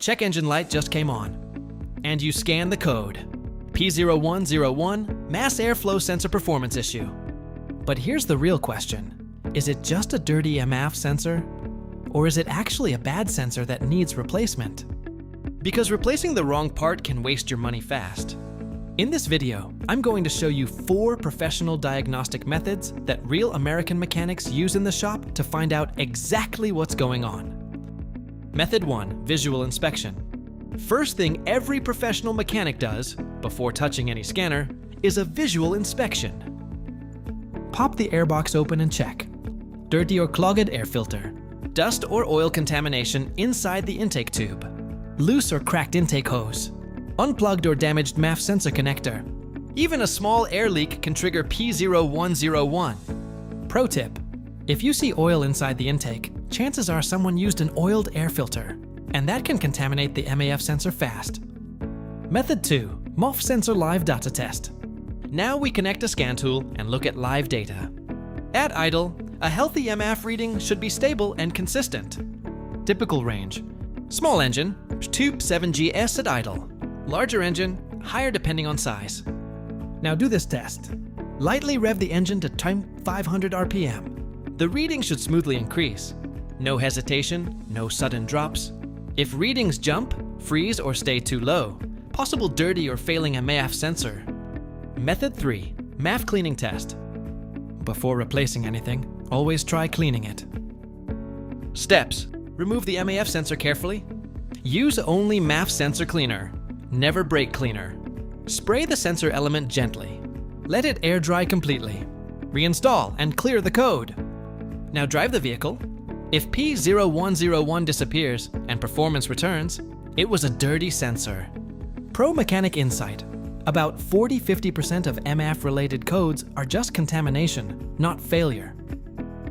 check engine light just came on. And you scan the code. P0101 mass airflow sensor performance issue. But here's the real question. Is it just a dirty MAF sensor? Or is it actually a bad sensor that needs replacement? Because replacing the wrong part can waste your money fast. In this video, I'm going to show you 4 professional diagnostic methods that real American mechanics use in the shop to find out exactly what's going on. Method 1, visual inspection. First thing every professional mechanic does, before touching any scanner, is a visual inspection. Pop the airbox open and check. Dirty or clogged air filter. Dust or oil contamination inside the intake tube. Loose or cracked intake hose. Unplugged or damaged MAF sensor connector. Even a small air leak can trigger P0101. Pro tip: if you see oil inside the intake, chances are someone used an oiled air filter, and that can contaminate the MAF sensor fast. Method 2, MAF sensor live data test. Now we connect a scan tool and look at live data. At idle, a healthy MAF reading should be stable and consistent. Typical range: small engine, tube 7GS at idle. Larger engine, higher depending on size. Now do this test. Lightly rev the engine to 500 RPM. The reading should smoothly increase. No hesitation, no sudden drops. If readings jump, freeze, or stay too low, possible dirty or failing MAF sensor. Method 3, MAF cleaning test. Before replacing anything, always try cleaning it. Steps: remove the MAF sensor carefully. Use only MAF sensor cleaner. Never brake cleaner. Spray the sensor element gently. Let it air dry completely. Reinstall and clear the code. Now drive the vehicle. If P0101 disappears and performance returns, it was a dirty sensor. Pro mechanic insight: about 40–50% of MAF related codes are just contamination, not failure.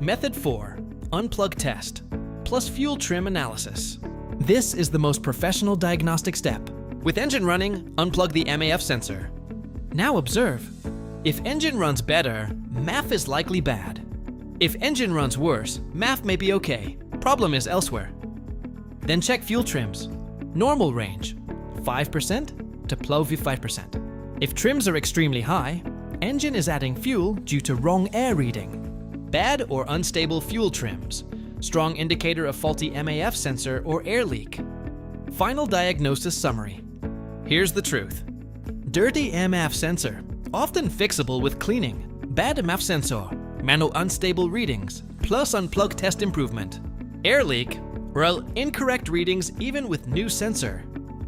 Method 4, unplug test, plus fuel trim analysis. This is the most professional diagnostic step. With engine running, unplug the MAF sensor. Now observe. If engine runs better, MAF is likely bad. If engine runs worse, MAF may be okay. Problem is elsewhere. Then check fuel trims. Normal range, 5% to +5%. If trims are extremely high, engine is adding fuel due to wrong air reading. Bad or unstable fuel trims. Strong indicator of faulty MAF sensor or air leak. Final diagnosis summary. Here's the truth. Dirty MAF sensor, often fixable with cleaning. Bad MAF sensor, manual unstable readings, plus unplug test improvement. Air leak, well, incorrect readings even with new sensor.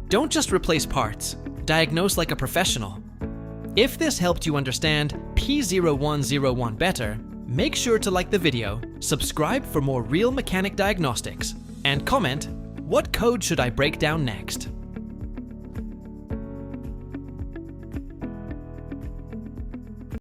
Don't just replace parts, diagnose like a professional. If this helped you understand P0101 better, make sure to like the video, subscribe for more real mechanic diagnostics, and comment, what code should I break down next?